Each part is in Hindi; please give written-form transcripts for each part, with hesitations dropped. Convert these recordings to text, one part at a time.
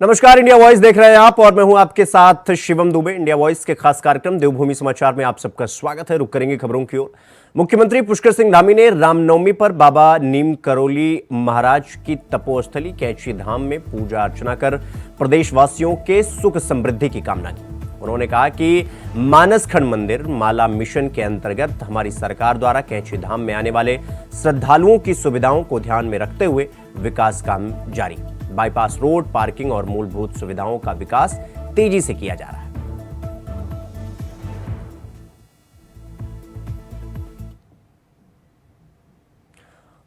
नमस्कार, इंडिया वॉइस देख रहे हैं आप और मैं हूं आपके साथ शिवम दुबे। इंडिया वॉइस के खास कार्यक्रम देवभूमि समाचार में आप सबका स्वागत है। रुक करेंगे खबरों की ओर। मुख्यमंत्री पुष्कर सिंह धामी ने रामनवमी पर बाबा नीम करोली महाराज की तपोस्थली कैची धाम में पूजा अर्चना कर प्रदेशवासियों के सुख समृद्धि की कामना की। उन्होंने कहा कि मानसखंड मंदिर माला मिशन के अंतर्गत हमारी सरकार द्वारा कैची धाम में आने वाले श्रद्धालुओं की सुविधाओं को ध्यान में रखते हुए विकास काम जारी। बाईपास रोड, पार्किंग और मूलभूत सुविधाओं का विकास तेजी से किया जा रहा है।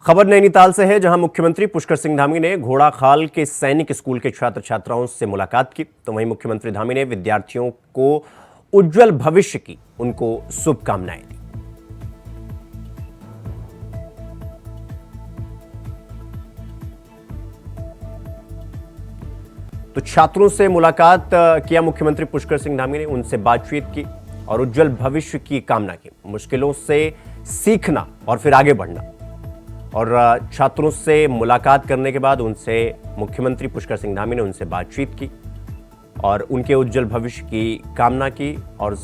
खबर नैनीताल से है, जहां मुख्यमंत्री पुष्कर सिंह धामी ने घोड़ाखाल के सैनिक स्कूल के छात्र छात्राओं से मुलाकात की। तो वहीं मुख्यमंत्री धामी ने विद्यार्थियों को उज्जवल भविष्य की उनको शुभकामनाएं दी। तो छात्रों से मुलाकात किया मुख्यमंत्री पुष्कर सिंह धामी ने, उनसे बातचीत की और उज्जवल भविष्य की कामना की। मुश्किलों से सीखना और फिर आगे बढ़ना। और छात्रों से मुलाकात करने के बाद उनसे मुख्यमंत्री पुष्कर सिंह धामी ने उनसे बातचीत की और उनके उज्जवल भविष्य की कामना की और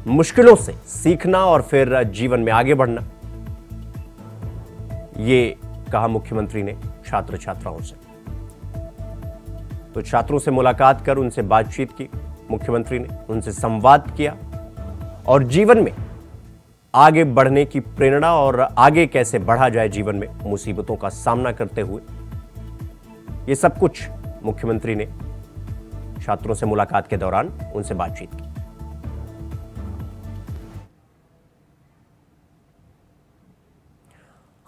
मुश्किलों से सीखना और फिर जीवन में आगे बढ़ना, ये कहा मुख्यमंत्री ने छात्र छात्राओं से। तो छात्रों से मुलाकात कर उनसे बातचीत की मुख्यमंत्री ने, उनसे संवाद किया और जीवन में आगे बढ़ने की प्रेरणा और आगे कैसे बढ़ा जाए जीवन में मुसीबतों का सामना करते हुए, ये सब कुछ मुख्यमंत्री ने छात्रों से मुलाकात के दौरान उनसे बातचीत की।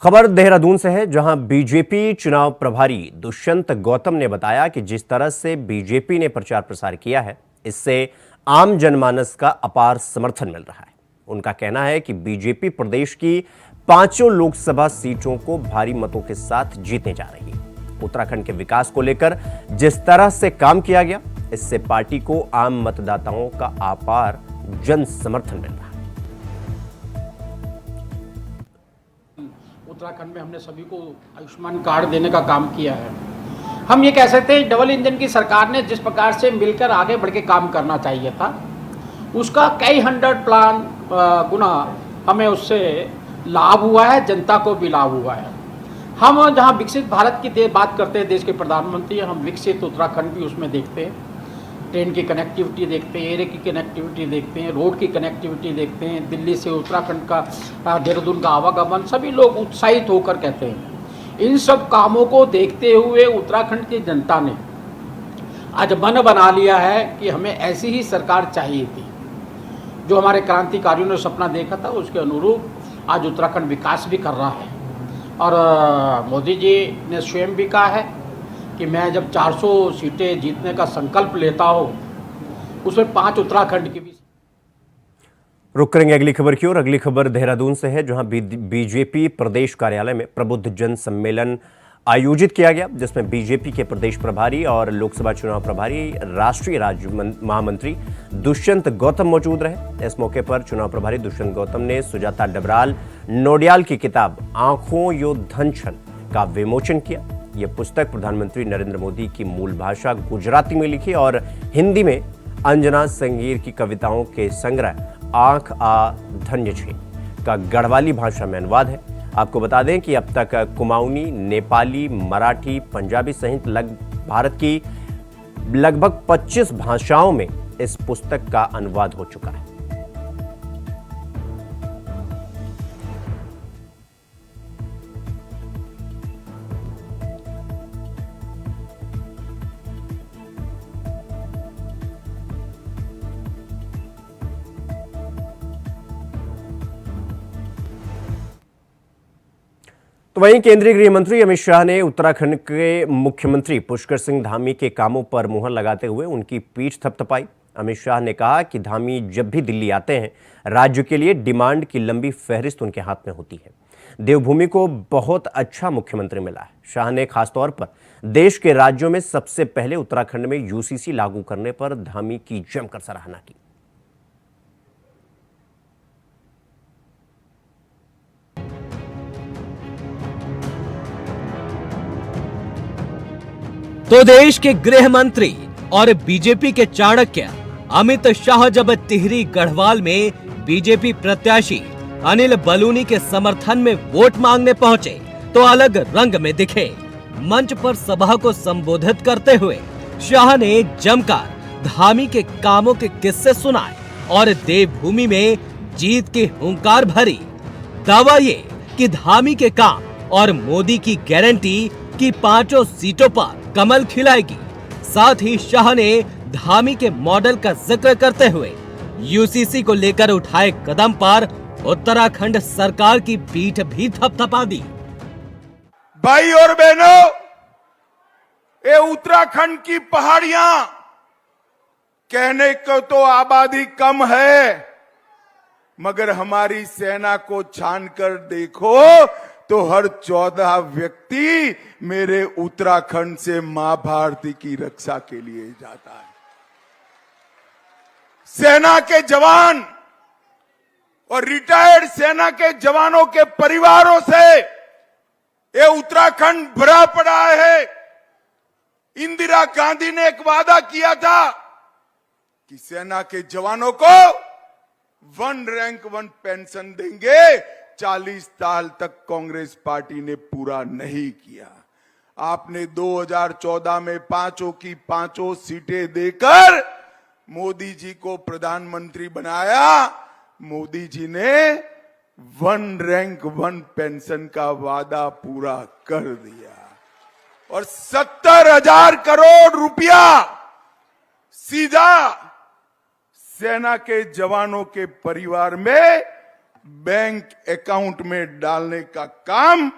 खबर देहरादून से है, जहां बीजेपी चुनाव प्रभारी दुष्यंत गौतम ने बताया कि जिस तरह से बीजेपी ने प्रचार प्रसार किया है, इससे आम जनमानस का अपार समर्थन मिल रहा है। उनका कहना है कि बीजेपी प्रदेश की 5 लोकसभा सीटों को भारी मतों के साथ जीतने जा रही है। उत्तराखंड के विकास को लेकर जिस तरह से काम किया गया, इससे पार्टी को आम मतदाताओं का अपार जन समर्थन मिल रहा है। उत्तराखंड में हमने सभी को आयुष्मान कार्ड देने का काम किया है। हम ये कह सकते हैं डबल इंजन की सरकार ने जिस प्रकार से मिलकर आगे बढ़ के काम करना चाहिए था, उसका कई 100 प्लान गुना हमें उससे लाभ हुआ है, जनता को भी लाभ हुआ है। हम जहाँ विकसित भारत की बात करते हैं, देश के प्रधानमंत्री, हम विकसित उत्तराखंड भी उसमें देखते हैं। ट्रेन की कनेक्टिविटी देखते हैं, एयर की कनेक्टिविटी देखते हैं, रोड की कनेक्टिविटी देखते हैं, दिल्ली से उत्तराखंड का देहरादून का आवागमन, सभी लोग उत्साहित होकर कहते हैं। इन सब कामों को देखते हुए उत्तराखंड की जनता ने आज मन बना लिया है कि हमें ऐसी ही सरकार चाहिए थी। जो हमारे क्रांतिकारियों ने सपना देखा था, उसके अनुरूप आज उत्तराखंड विकास भी कर रहा है। और मोदी जी ने स्वयं भी कहा है कि मैं जब 400 सीटें जीतने का संकल्प लेता हूं, उसमें 5 उत्तराखंड की भी। रुक करेंगे अगली खबर की ओर। अगली खबर देहरादून से है, जहां बीजेपी प्रदेश कार्यालय में प्रबुद्ध जन सम्मेलन आयोजित किया गया, जिसमें बीजेपी के प्रदेश प्रभारी और लोकसभा चुनाव प्रभारी राष्ट्रीय राज्य महामंत्री दुष्यंत गौतम मौजूद रहे। इस मौके पर चुनाव प्रभारी दुष्यंत गौतम ने सुजाता डबराल नोडियाल की किताब आंखों यो धन छन का विमोचन किया। यह पुस्तक प्रधानमंत्री नरेंद्र मोदी की मूल भाषा गुजराती में लिखी और हिंदी में अंजना संगीर की कविताओं के संग्रह आंख आ धन्य छे का गढ़वाली भाषा में अनुवाद है। आपको बता दें कि अब तक कुमाऊनी, नेपाली, मराठी, पंजाबी सहित भारत की लगभग 25 भाषाओं में इस पुस्तक का अनुवाद हो चुका है। तो वहीं केंद्रीय गृह मंत्री अमित शाह ने उत्तराखंड के मुख्यमंत्री पुष्कर सिंह धामी के कामों पर मुहर लगाते हुए उनकी पीठ थपथपाई। अमित शाह ने कहा कि धामी जब भी दिल्ली आते हैं, राज्य के लिए डिमांड की लंबी फहरिस्त उनके हाथ में होती है। देवभूमि को बहुत अच्छा मुख्यमंत्री मिला है। शाह ने खासतौर पर देश के राज्यों में सबसे पहले उत्तराखंड में यूसीसी लागू करने पर धामी की जमकर सराहना की। तो देश के गृह मंत्री और बीजेपी के चाणक्य अमित शाह जब टिहरी गढ़वाल में बीजेपी प्रत्याशी अनिल बलूनी के समर्थन में वोट मांगने पहुंचे तो अलग रंग में दिखे। मंच पर सभा को संबोधित करते हुए शाह ने जमकर धामी के कामों के किस्से सुनाए और देवभूमि में जीत की हुंकार भरी। दावा ये कि धामी के काम और मोदी की गारंटी कि 5 सीटों पर कमल खिलाएगी। साथ ही शाह ने धामी के मॉडल का जिक्र करते हुए यूसीसी को लेकर उठाए कदम पर उत्तराखंड सरकार की पीठ भी थपथपा दी। भाई और बहनों, ये उत्तराखंड की पहाड़ियां कहने को तो आबादी कम है, मगर हमारी सेना को छानकर देखो तो हर 14 व्यक्ति मेरे उत्तराखंड से मां भारती की रक्षा के लिए जाता है। सेना के जवान और रिटायर्ड सेना के जवानों के परिवारों से ये उत्तराखंड भरा पड़ा है। इंदिरा गांधी ने एक वादा किया था कि सेना के जवानों को 1 रैंक 1 पेंशन देंगे। 40 साल तक कांग्रेस पार्टी ने पूरा नहीं किया। आपने 2014 में 5 की 5 सीटें देकर मोदी जी को प्रधानमंत्री बनाया। मोदी जी ने 1 रैंक 1 पेंशन का वादा पूरा कर दिया और 70,000 करोड़ रुपया सीधा सेना के जवानों के परिवार में बैंक अकाउंट में डालने का काम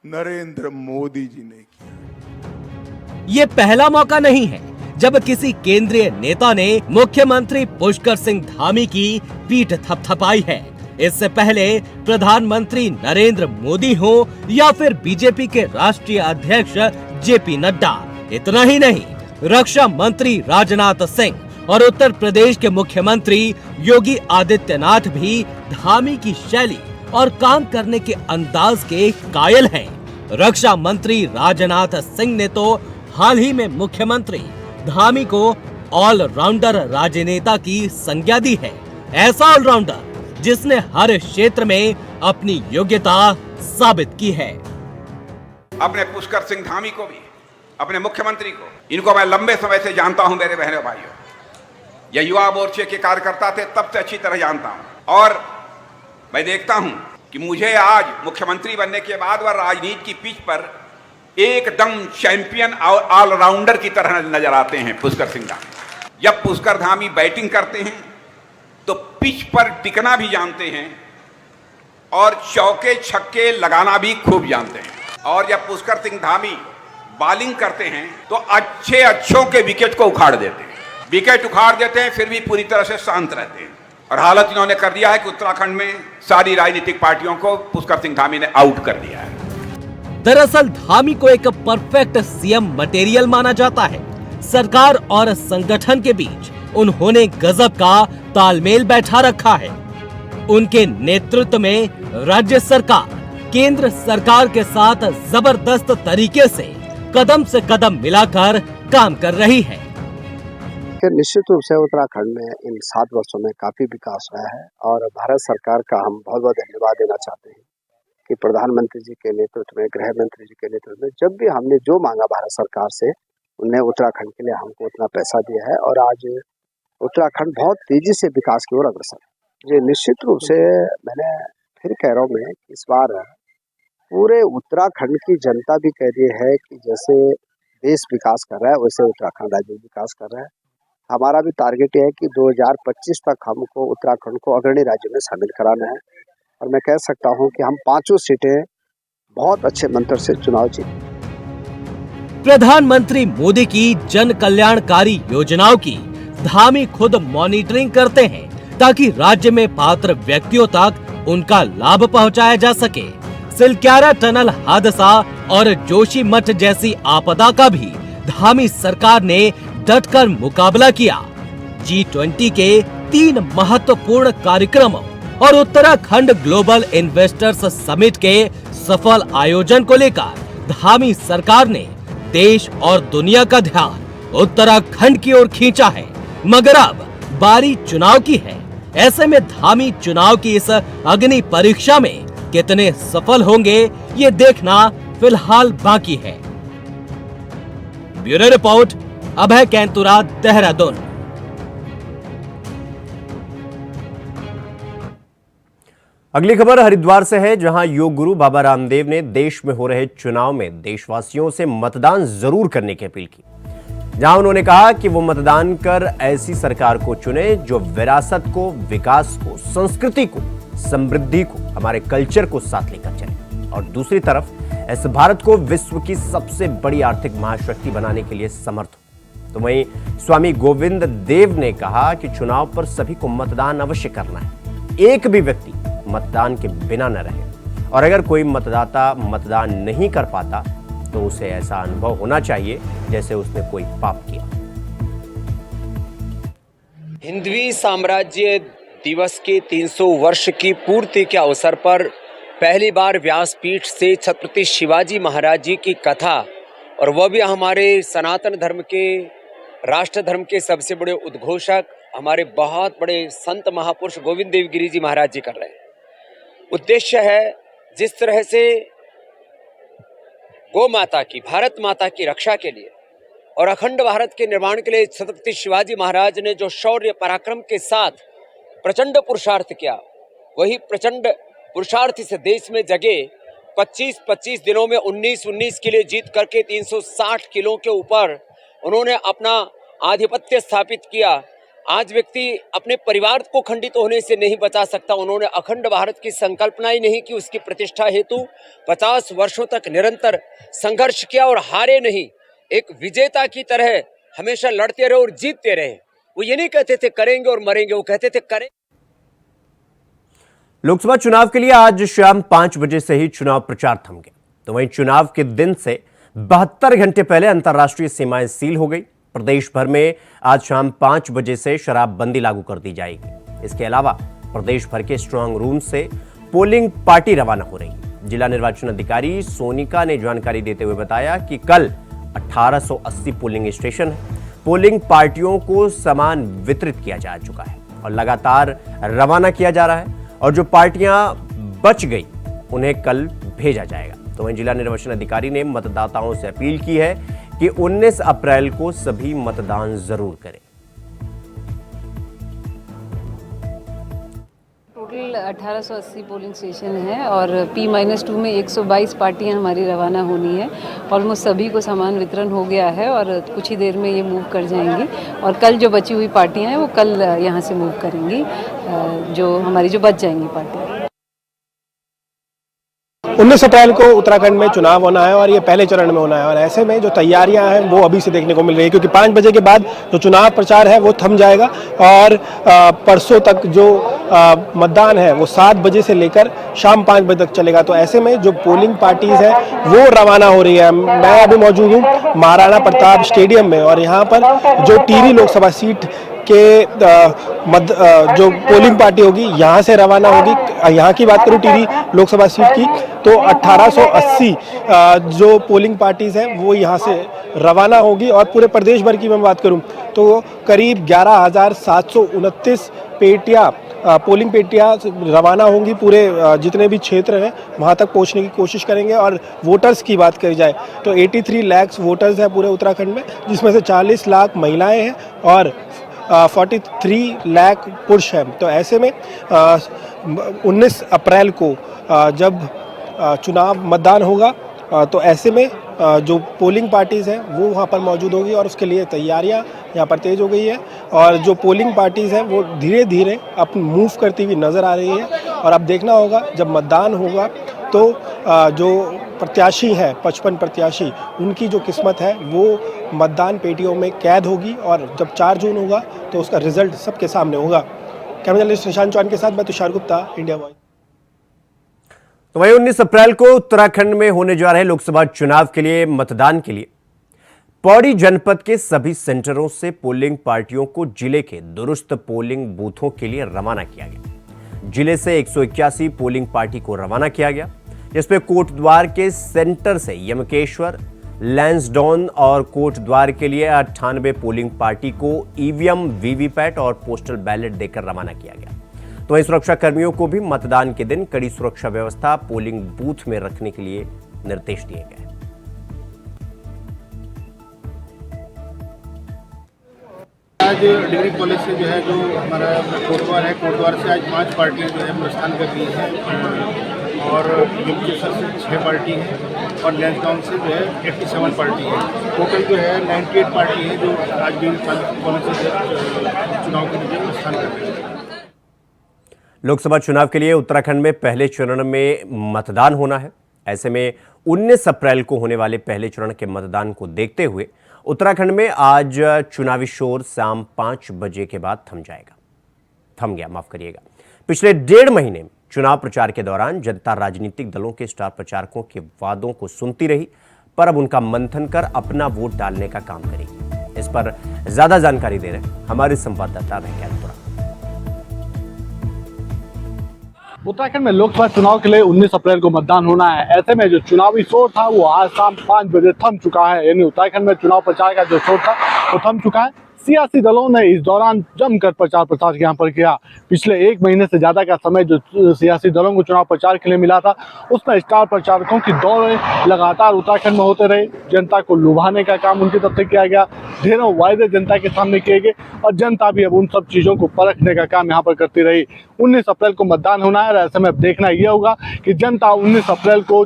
नरेंद्र मोदी जी ने किया। ये पहला मौका नहीं है जब किसी केंद्रीय नेता ने मुख्यमंत्री पुष्कर सिंह धामी की पीठ थपथपाई है। इससे पहले प्रधानमंत्री नरेंद्र मोदी हो या फिर बीजेपी के राष्ट्रीय अध्यक्ष जेपी नड्डा। इतना ही नहीं, रक्षा मंत्री राजनाथ सिंह और उत्तर प्रदेश के मुख्यमंत्री योगी आदित्यनाथ भी धामी की शैली और काम करने के अंदाज के कायल हैं। रक्षा मंत्री राजनाथ सिंह ने तो हाल ही में मुख्यमंत्री धामी को ऑलराउंडर राजनेता की संज्ञा दी है। ऐसा ऑलराउंडर जिसने हर क्षेत्र में अपनी योग्यता साबित की है। अपने पुष्कर सिंह धामी को भी, अपने मुख्यमंत्री को, इनको मैं लंबे समय से जानता हूं मेरे बहनों भाइयों। यह युवा मोर्चे के कार्यकर्ता थे तब से अच्छी तरह जानता हूं और मैं देखता हूं कि मुझे आज मुख्यमंत्री बनने के बाद वह राजनीति की पिच पर एकदम चैंपियन और ऑलराउंडर की तरह नजर आते हैं पुष्कर सिंह धामी। जब पुष्कर धामी बैटिंग करते हैं तो पिच पर टिकना भी जानते हैं और चौके छक्के लगाना भी खूब जानते हैं। और जब पुष्कर सिंह धामी बॉलिंग करते हैं तो अच्छों के विकेट को उखाड़ देते हैं। विकेट उखाड़ देते हैं फिर भी पूरी तरह से शांत रहते हैं। और हालत इन्होंने कर दिया है कि उत्तराखंड में सारी राजनीतिक पार्टियों को पुष्कर सिंह धामी ने आउट कर दिया है। दरअसल धामी को एक परफेक्ट सीएम मटेरियल माना जाता है। सरकार और संगठन के बीच उन्होंने गजब का तालमेल बैठा रखा है। उनके नेतृत्व में राज्य सरकार केंद्र सरकार के साथ जबरदस्त तरीके से कदम मिलाकर काम कर रही है। निश्चित रूप से उत्तराखंड में इन 7 वर्षों में काफी विकास हुआ है और भारत सरकार का हम बहुत बहुत धन्यवाद देना चाहते हैं कि प्रधानमंत्री जी के नेतृत्व में, गृह मंत्री जी के नेतृत्व में जब भी हमने जो मांगा भारत सरकार से, उन्हें उत्तराखंड के लिए हमको उतना पैसा दिया है और आज उत्तराखंड बहुत तेजी से विकास की ओर अग्रसर है। जी निश्चित रूप से मैं फिर कह रहा हूँ कि इस बार पूरे उत्तराखंड की जनता भी कह रही है कि जैसे देश विकास कर रहा है वैसे उत्तराखंड राज्य विकास कर रहा है। हमारा भी टारगेट है कि 2025 तक हमको उत्तराखंड को अग्रणी राज्य में शामिल कराना है और मैं कह सकता हूं कि हम 5 सीटें बहुत अच्छे मंत्र से चुनाव जीते। प्रधानमंत्री मोदी की जन कल्याणकारी योजनाओं की धामी खुद मॉनिटरिंग करते हैं ताकि राज्य में पात्र व्यक्तियों तक उनका लाभ पहुंचाया जा सके। सिलक्यारा टनल हादसा और जोशीमठ जैसी आपदा का भी धामी सरकार ने डटकर मुकाबला किया। G20 के 3 महत्वपूर्ण कार्यक्रमों और उत्तराखंड ग्लोबल इन्वेस्टर्स समिट के सफल आयोजन को लेकर धामी सरकार ने देश और दुनिया का ध्यान उत्तराखंड की ओर खींचा है, मगर अब बारी चुनाव की है। ऐसे में धामी चुनाव की इस अग्नि परीक्षा में कितने सफल होंगे, ये देखना फिलहाल बाकी है। ब्यूरो रिपोर्ट, अभय कैंतुरा, देहरादून। अगली खबर हरिद्वार से है, जहां योग गुरु बाबा रामदेव ने देश में हो रहे चुनाव में देशवासियों से मतदान जरूर करने की अपील की। जहां उन्होंने कहा कि वो मतदान कर ऐसी सरकार को चुने जो विरासत को, विकास को, संस्कृति को, समृद्धि को, हमारे कल्चर को साथ लेकर चले और दूसरी तरफ इस भारत को विश्व की सबसे बड़ी आर्थिक महाशक्ति बनाने के लिए समर्थ हो। तो वहीं स्वामी गोविंद देव ने कहा कि चुनाव पर सभी को मतदान अवश्य करना है, एक भी व्यक्ति मतदान के बिना न रहे और अगर कोई मतदाता मतदान नहीं कर पाता तो उसे ऐसा अनुभव होना चाहिए जैसे उसने कोई पाप किया। हिंदवी साम्राज्य दिवस के 300 वर्ष की पूर्ति के अवसर पर पहली बार व्यासपीठ से छत्रपति शिवाजी महाराज जी की कथा, और वह भी हमारे सनातन धर्म के, राष्ट्र धर्म के सबसे बड़े उद्घोषक, हमारे बहुत बड़े संत महापुरुष गोविंद देव गिरी जी महाराज जी कर रहे हैं। उद्देश्य है जिस तरह से गौ माता की, भारत माता की रक्षा के लिए और अखंड भारत के निर्माण के लिए छत्रपति शिवाजी महाराज ने जो शौर्य पराक्रम के साथ प्रचंड पुरुषार्थ किया, वही प्रचंड पुरुषार्थ से देश में जगे 25-25 दिनों में 19-19 किले जीत करके 360 किलो के ऊपर उन्होंने अपना आधिपत्य स्थापित किया। आज व्यक्ति अपने परिवार को खंडित होने से नहीं बचा सकता। उन्होंने अखंड भारत की संकल्पना ही नहीं की, उसकी प्रतिष्ठा हेतु 50 वर्षों तक निरंतर संघर्ष किया और हारे नहीं। एक विजेता की तरह हमेशा लड़ते रहे और जीतते रहे। वो ये नहीं कहते थे करेंगे और मरेंगे, वो कहते थे करें। लोकसभा चुनाव के लिए आज शाम 5 बजे से ही चुनाव प्रचार थम गया। तो वहीं चुनाव के दिन से 72 घंटे पहले अंतर्राष्ट्रीय सीमाएं सील हो गई। प्रदेश भर में आज शाम 5 बजे से शराबबंदी लागू कर दी जाएगी। इसके अलावा प्रदेश भर के स्ट्रांग रूम से पोलिंग पार्टी रवाना हो रही है। जिला निर्वाचन अधिकारी सोनिका ने जानकारी देते हुए बताया कि कल 1880 पोलिंग स्टेशन है। पोलिंग पार्टियों को सामान वितरित किया जा चुका है और लगातार रवाना किया जा रहा है और जो पार्टियां बच गई उन्हें कल भेजा जाएगा। तो वहीं जिला निर्वाचन अधिकारी ने मतदाताओं से अपील की है कि 19 अप्रैल को सभी मतदान जरूर करें। टोटल 1880 पोलिंग स्टेशन है और P-2 में 122 पार्टियां हमारी रवाना होनी है। ऑलमोस्ट सभी को सामान वितरण हो गया है और कुछ ही देर में ये मूव कर जाएंगी और कल जो बची हुई पार्टियां हैं वो कल यहाँ से मूव करेंगी, जो हमारी जो बच जाएंगी पार्टियां। 19 अप्रैल को उत्तराखंड में चुनाव होना है और ये पहले चरण में होना है और ऐसे में जो तैयारियां हैं वो अभी से देखने को मिल रही है, क्योंकि 5 बजे के बाद जो चुनाव प्रचार है वो थम जाएगा और परसों तक जो मतदान है वो 7 बजे से लेकर शाम 5 बजे तक चलेगा। तो ऐसे में जो पोलिंग पार्टीज है वो रवाना हो रही है। मैं अभी मौजूद हूँ महाराणा प्रताप स्टेडियम में और यहाँ पर जो टिहरी लोकसभा सीट के जो पोलिंग पार्टी होगी यहाँ से रवाना होगी। यहाँ की बात करूँ टिहरी लोकसभा सीट की तो 1880 जो पोलिंग पार्टीज हैं वो यहाँ से रवाना होगी और पूरे प्रदेश भर की मैं बात करूँ तो करीब 11,729 पेटियाँ पोलिंग पेटियाँ रवाना होंगी। पूरे जितने भी क्षेत्र हैं वहाँ तक पहुँचने की कोशिश करेंगे। और वोटर्स की बात करी जाए तो 83 लाख वोटर्स हैं पूरे उत्तराखंड में, जिसमें से 40 लाख महिलाएं हैं और 43 लाख पुरुष हैं। तो ऐसे में 19 अप्रैल को जब चुनाव मतदान होगा तो ऐसे में जो पोलिंग पार्टीज़ हैं वो वहाँ पर मौजूद होगी और उसके लिए तैयारियाँ यहाँ पर तेज़ हो गई है और जो पोलिंग पार्टीज़ हैं वो धीरे धीरे अपनी मूव करती हुई नज़र आ रही है। और अब देखना होगा जब मतदान होगा तो जो प्रत्याशी हैं 55 प्रत्याशी, उनकी जो किस्मत है वो मतदान पेटियों में कैद होगी और जब 4 जून होगा तो उसका रिजल्ट सबके सामने होगा। कैमरा जर्नलिस्ट निशांत चौहान के साथ मैं तुषार गुप्ता, इंडिया वॉइस। तो वहीं 19 अप्रैल को उत्तराखंड में होने जा रहे लोकसभा चुनाव के लिए मतदान के लिए पौड़ी जनपद के सभी सेंटरों से पोलिंग पार्टियों को जिले के दुरुस्त पोलिंग बूथों के लिए रवाना किया गया। जिले से 181 पोलिंग पार्टी को रवाना किया गया, जिसमें कोटद्वार के सेंटर से यमकेश्वर, लैंसडौन और कोटद्वार के लिए 98 पोलिंग पार्टी को ईवीएम, वीवीपैट और पोस्टल बैलेट देकर रवाना किया गया। तो वहीं सुरक्षा कर्मियों को भी मतदान के दिन कड़ी सुरक्षा व्यवस्था पोलिंग बूथ में रखने के लिए निर्देश दिए गए। आज डिग्री कॉलेज से जो है जो हमारा कोटद्वार है, कोटद्वार से आज 5 पार्टियां जो है प्रस्थान कर रही हैं और यूपीएससी से 6 पार्टी है और लैंसडाउन से जो है 87 पार्टी है। टोटल जो है 98 पार्टी है जो आज डिग्री कॉलेज से चुनाव के लिए प्रस्थान कर रही है। लोकसभा चुनाव के लिए उत्तराखंड में पहले चरण में मतदान होना है। ऐसे में 19 अप्रैल को होने वाले पहले चरण के मतदान को देखते हुए उत्तराखंड में आज चुनावी शोर शाम 5 बजे के बाद थम गया। पिछले 1.5 महीने में चुनाव प्रचार के दौरान जनता राजनीतिक दलों के स्टार प्रचारकों के वादों को सुनती रही, पर अब उनका मंथन कर अपना वोट डालने का काम करेगी। इस पर ज्यादा जानकारी दे रहे हैं हमारे संवाददाता भैया। उत्तराखंड में लोकसभा चुनाव के लिए 19 अप्रैल को मतदान होना है। ऐसे में जो चुनावी शोर था वो आज शाम 5 बजे थम चुका है। यानी उत्तराखंड में चुनाव प्रचार का जो शोर था वो थम चुका है। सियासी दलों ने इस दौरान जमकर प्रचार प्रसार यहाँ पर किया। पिछले 1 महीने से ज्यादा का समय जो सियासी दलों को चुनाव प्रचार के लिए मिला था, उसमें स्टार प्रचारकों की दौड़ लगातार उत्तराखंड में होते रहे। जनता को लुभाने का काम उनकी तरफ से किया गया, ढेरों वायदे जनता के सामने किए गए और जनता भी अब उन सब चीजों को परखने का काम यहाँ पर करती रही। 19 अप्रैल को मतदान होना है और ऐसे में अब देखना यह होगा कि जनता 19 अप्रैल को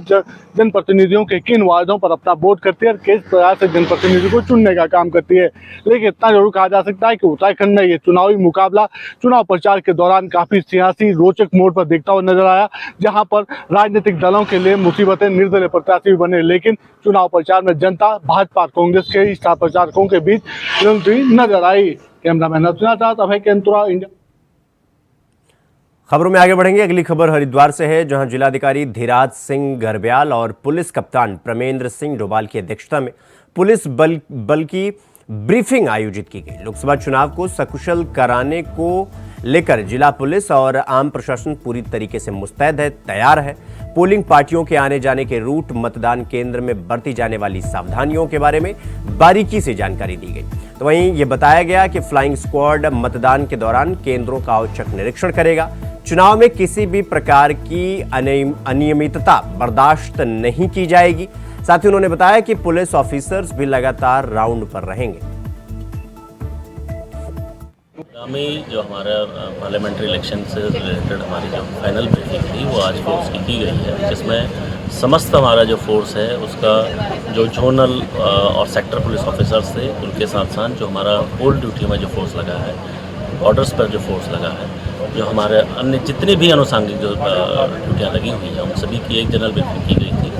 जनप्रतिनिधियों के किन वायदों पर अपना वोट करती है और किस प्रकार से जनप्रतिनिधि को चुनने का काम करती है। लेकिन इतना जरूर कहा जा सकता है कि उत्तराखंड में ये चुनावी मुकाबला चुनाव प्रचार के दौरान काफी सियासी रोचक मोड़ पर देखता हुआ नजर आया, जहां पर राजनीतिक दलों के लिए मुसीबतें निर्दलीय प्रत्याशी भी बने। लेकिन चुनाव प्रचार में जनता भाजपा कांग्रेस के स्टार प्रचारकों के बीच नजर आई। कैमरामैन अर्चना साथ अभय केंतुरा, इंडिया। खबरों में आगे बढ़ेंगे। अगली खबर हरिद्वार से है, जहां जिलाधिकारी धीराज सिंह गर्ब्याल और पुलिस कप्तान प्रमेंद्र सिंह डोभाल की अध्यक्षता में पुलिस बल की ब्रीफिंग आयोजित की गई। लोकसभा चुनाव को सकुशल कराने को लेकर जिला पुलिस और आम प्रशासन पूरी तरीके से मुस्तैद है, तैयार है। पोलिंग पार्टियों के आने जाने के रूट, मतदान केंद्र में बरती जाने वाली सावधानियों के बारे में बारीकी से जानकारी दी गई। तो वहीं यह बताया गया कि फ्लाइंग स्क्वाड मतदान के दौरान केंद्रों का औचक निरीक्षण करेगा। चुनाव में किसी भी प्रकार की अनियमितता बर्दाश्त नहीं की जाएगी। साथ ही उन्होंने बताया कि पुलिस ऑफिसर्स भी लगातार राउंड पर रहेंगे। आगामी जो हमारा पार्लियामेंट्री इलेक्शन से रिलेटेड हमारी जो फाइनल ब्रीफिंग थी वो आज फोर्स की गई है, जिसमें समस्त हमारा जो फोर्स है उसका जो जोनल और सेक्टर पुलिस ऑफिसर्स थे उनके साथ साथ जो हमारा होल ड्यूटी में जो फोर्स लगा है, बॉर्डर्स पर जो फोर्स लगा है, जो हमारे अन्य जितनी भी अनुसांगिक जो ड्यूटियाँ लगी हुई हैं उन सभी की एक जनरल ब्रीफिंग की गई थी,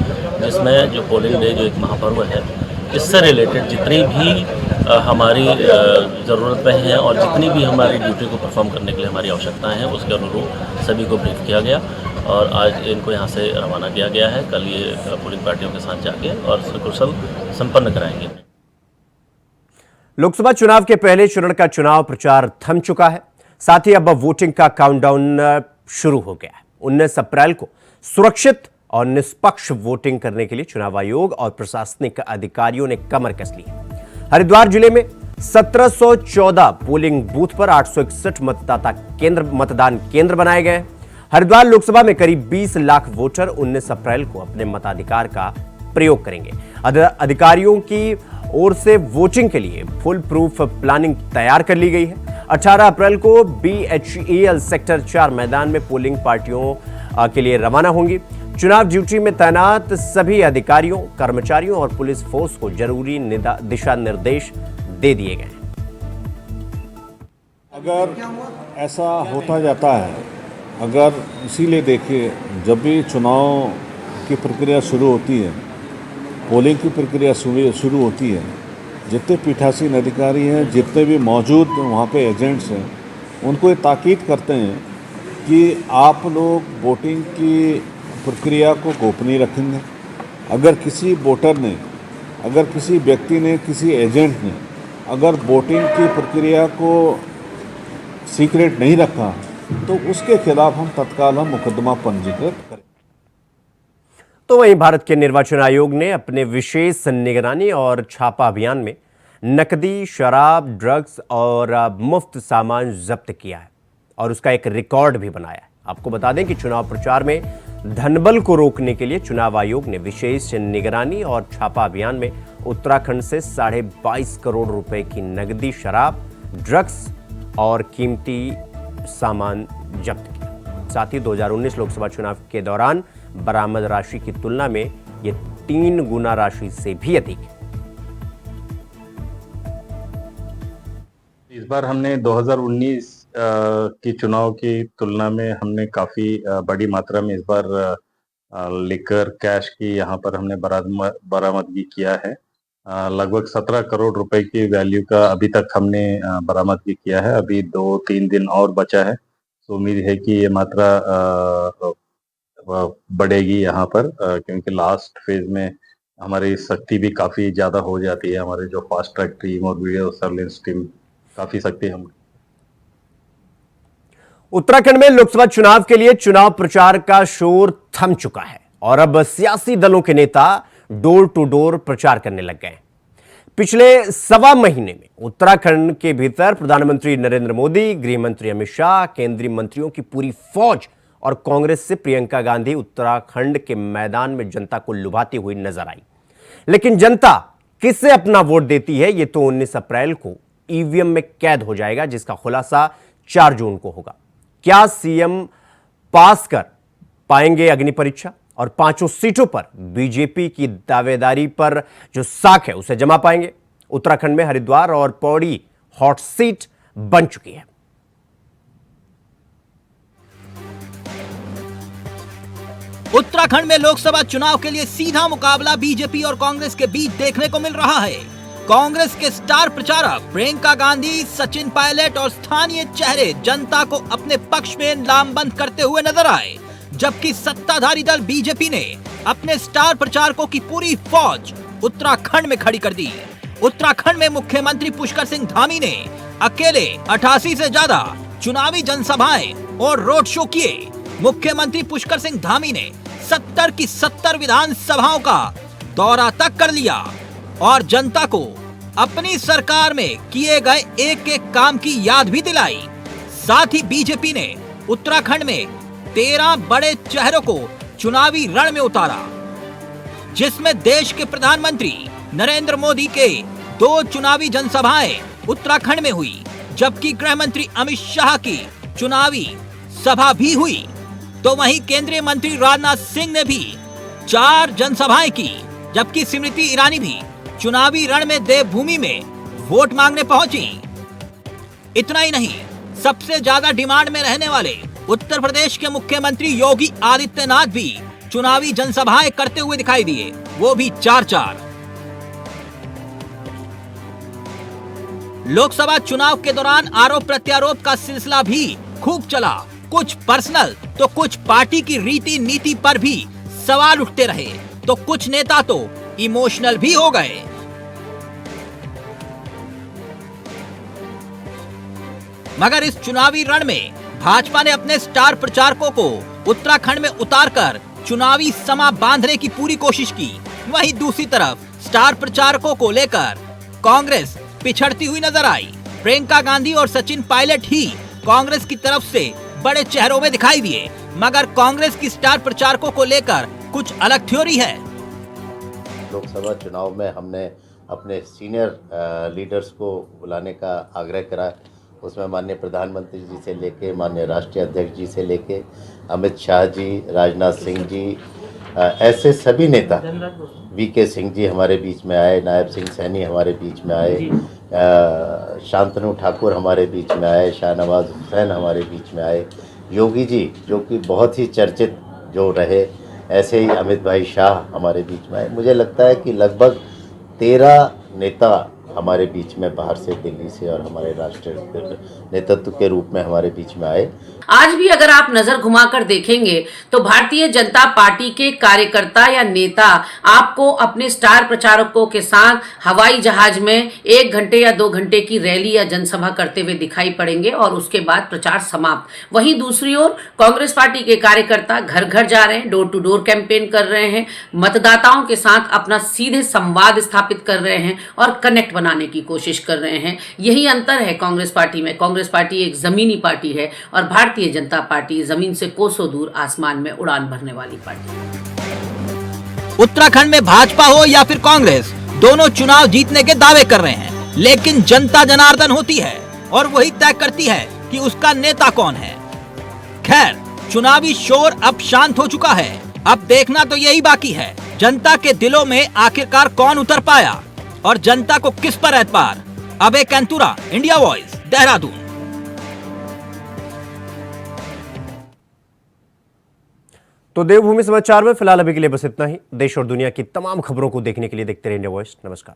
जिसमें जो पोलिंग डे जो एक महापर्व है इससे रिलेटेड जितनी भी हमारी ज़रूरतें हैं और जितनी भी हमारी ड्यूटी को परफॉर्म करने के लिए हमारी आवश्यकताएं हैं उसके अनुरूप सभी को ब्रीफ किया गया और आज इनको यहाँ से रवाना किया गया है। कल ये पोलिंग पार्टियों के साथ जाके और सकुशल संपन्न कराएंगे। लोकसभा चुनाव के पहले चरण का चुनाव प्रचार थम चुका है, साथ ही अब वोटिंग का काउंटडाउन शुरू हो गया है। 19 अप्रैल को सुरक्षित और निष्पक्ष वोटिंग करने के लिए चुनाव आयोग और प्रशासनिक अधिकारियों ने कमर कस ली है। हरिद्वार जिले में 1714 पोलिंग बूथ पर 861 मतदान केंद्र बनाए गए हैं। हरिद्वार लोकसभा में करीब 20 लाख वोटर 19 अप्रैल को अपने मताधिकार का प्रयोग करेंगे। अधिकारियों की ओर से वोटिंग के लिए फुल प्रूफ प्लानिंग तैयार कर ली गई है। 18 अप्रैल को BHEL सेक्टर 4 मैदान में पोलिंग पार्टियों के लिए रवाना होंगी। चुनाव ड्यूटी में तैनात सभी अधिकारियों, कर्मचारियों और पुलिस फोर्स को जरूरी दिशा निर्देश दे दिए गए हैं। अगर ऐसा होता जाता है, अगर इसीलिए देखिए जब भी चुनाव की प्रक्रिया शुरू होती है, पोलिंग की प्रक्रिया शुरू होती है, जितने पीठासीन अधिकारी हैं, जितने भी मौजूद वहाँ पे एजेंट्स हैं, उनको ये ताकीद करते हैं कि आप लोग वोटिंग की प्रक्रिया को गोपनीय रखेंगे। अगर किसी वोटर ने, अगर किसी व्यक्ति ने, किसी एजेंट ने अगर वोटिंग की प्रक्रिया को सीक्रेट नहीं रखा तो उसके खिलाफ हम तत्काल मुकदमा पंजीकृत करें। तो वहीं भारत के निर्वाचन आयोग ने अपने विशेष निगरानी और छापा अभियान में नकदी, शराब, ड्रग्स और मुफ्त सामान जब्त किया है और उसका एक रिकॉर्ड भी बनाया है। आपको बता दें कि चुनाव प्रचार में धनबल को रोकने के लिए चुनाव आयोग ने विशेष निगरानी और छापा अभियान में उत्तराखंड से 22.5 करोड़ रुपए की नकदी, शराब, ड्रग्स और कीमती सामान जब्त किया। साथ ही 2019 लोकसभा चुनाव के दौरान बरामद राशि की तुलना में ये 3 गुना राशि से भी अधिक है। इस बार हमने 2019 की चुनाव की तुलना में हमने काफी बड़ी मात्रा में इस बार लिकर, कैश की यहाँ पर हमने बरामदगी किया है। लगभग 17 करोड़ रुपए की वैल्यू का अभी तक हमने बरामदगी किया है। अभी 2-3 दिन और बचा है, तो उम्मीद है कि ये मात्रा बढ़ेगी यहाँ पर, क्योंकि लास्ट फेज में हमारी सख्ती भी काफी ज्यादा हो जाती है। हमारे जो फास्ट ट्रैक टीम और वीडियो सर्विलेंस टीम काफी सख्ती हम। उत्तराखंड में लोकसभा चुनाव के लिए चुनाव प्रचार का शोर थम चुका है और अब सियासी दलों के नेता डोर टू डोर प्रचार करने लग गए हैं। पिछले सवा महीने में उत्तराखंड के भीतर प्रधानमंत्री नरेंद्र मोदी, गृह मंत्री अमित शाह, केंद्रीय मंत्रियों की पूरी फौज और कांग्रेस से प्रियंका गांधी उत्तराखंड के मैदान में जनता को लुभाती हुई नजर आई। लेकिन जनता किसे अपना वोट देती है, यह तो 19 अप्रैल को ईवीएम में कैद हो जाएगा, जिसका खुलासा 4 जून को होगा। क्या सीएम पास कर पाएंगे अग्नि परीक्षा और 5 सीटों पर बीजेपी की दावेदारी पर जो साख है उसे जमा पाएंगे? उत्तराखंड में हरिद्वार और पौड़ी हॉट सीट बन चुकी है। उत्तराखंड में लोकसभा चुनाव के लिए सीधा मुकाबला बीजेपी और कांग्रेस के बीच देखने को मिल रहा है। कांग्रेस के स्टार प्रचारक प्रियंका गांधी, सचिन पायलट और स्थानीय चेहरे जनता को अपने पक्ष में लामबंद करते हुए नजर आए, जबकि सत्ताधारी दल बीजेपी ने अपने स्टार प्रचारकों की पूरी फौज उत्तराखंड में खड़ी कर दी। उत्तराखंड में मुख्यमंत्री पुष्कर सिंह धामी ने अकेले 88 से ज्यादा चुनावी जनसभाएं और रोड शो किए। मुख्यमंत्री पुष्कर सिंह धामी ने 70 की 70 विधानसभाओं का दौरा तक कर लिया और जनता को अपनी सरकार में किए गए एक एक काम की याद भी दिलाई। साथ ही बीजेपी ने उत्तराखंड में 13 बड़े चेहरों को चुनावी रण में उतारा, जिसमें देश के प्रधानमंत्री नरेंद्र मोदी के 2 चुनावी जनसभाएं उत्तराखंड में हुई, जबकि गृह मंत्री अमित शाह की चुनावी सभा भी हुई। तो वहीं केंद्रीय मंत्री राजनाथ सिंह ने भी 4 जनसभाएं की, जबकि स्मृति ईरानी भी चुनावी रण में देवभूमि में वोट मांगने पहुंची। इतना ही नहीं, सबसे ज्यादा डिमांड में रहने वाले उत्तर प्रदेश के मुख्यमंत्री योगी आदित्यनाथ भी चुनावी जनसभाएं करते हुए दिखाई दिए, वो भी 4-4। लोकसभा चुनाव के दौरान आरोप प्रत्यारोप का सिलसिला भी खूब चला। कुछ पर्सनल तो कुछ पार्टी की रीति नीति पर भी सवाल उठते रहे, तो कुछ नेता तो इमोशनल भी हो गए। मगर इस चुनावी रण में भाजपा ने अपने स्टार प्रचारकों को उत्तराखंड में उतारकर चुनावी समा बांधने की पूरी कोशिश की। वहीं दूसरी तरफ स्टार प्रचारकों को लेकर कांग्रेस पिछड़ती हुई नजर आई। प्रियंका गांधी और सचिन पायलट ही कांग्रेस की तरफ से बड़े चेहरों में दिखाई दिए, मगर कांग्रेस की स्टार प्रचारकों को लेकर कुछ अलग थ्योरी है। लोकसभा चुनाव में हमने अपने सीनियर लीडर्स को बुलाने का आग्रह करा। उसमें माननीय प्रधानमंत्री जी से लेके माननीय राष्ट्रीय अध्यक्ष जी से लेके अमित शाह जी, राजनाथ सिंह जी, ऐसे सभी नेता, वीके सिंह जी हमारे बीच में आए, नायब सिंह सैनी हमारे बीच में आए, शांतनु ठाकुर हमारे बीच में आए, शाहनवाज हुसैन हमारे बीच में आए, योगी जी जो कि बहुत ही चर्चित जो रहे, ऐसे ही अमित भाई शाह हमारे बीच में आए। मुझे लगता है कि लगभग 13 नेता हमारे बीच में बाहर से, दिल्ली से और हमारे राष्ट्रीय नेतृत्व के रूप में हमारे बीच में आए। आज भी अगर आप नजर घुमाकर देखेंगे तो भारतीय जनता पार्टी के कार्यकर्ता या नेता आपको अपने स्टार प्रचारकों के साथ हवाई जहाज में 1 घंटे या 2 घंटे की रैली या जनसभा करते हुए दिखाई पड़ेंगे और उसके बाद प्रचार समाप्त। वहीं दूसरी ओर कांग्रेस पार्टी के कार्यकर्ता घर घर जा रहे हैं, डोर टू डोर कैंपेन कर रहे हैं, मतदाताओं के साथ अपना सीधे संवाद स्थापित कर रहे हैं और कनेक्ट बनाने की कोशिश कर रहे हैं। यही अंतर है कांग्रेस पार्टी में। कांग्रेस पार्टी एक जमीनी पार्टी है और भारतीय जनता पार्टी जमीन से कोसों दूर आसमान में उड़ान भरने वाली पार्टी है। उत्तराखंड में भाजपा हो या फिर कांग्रेस, दोनों चुनाव जीतने के दावे कर रहे हैं, लेकिन जनता जनार्दन होती है और वही तय करती है कि उसका नेता कौन है। खैर, चुनावी शोर अब शांत हो चुका है। अब देखना तो यही बाकी है, जनता के दिलों में आखिरकार कौन उतर पाया और जनता को किस पर एतबार। अबे कैंतुरा, इंडिया वॉइस, देहरादून। तो देवभूमि समाचार में फिलहाल अभी के लिए बस इतना ही। देश और दुनिया की तमाम खबरों को देखने के लिए देखते रहिए इंडिया वॉइस। नमस्कार।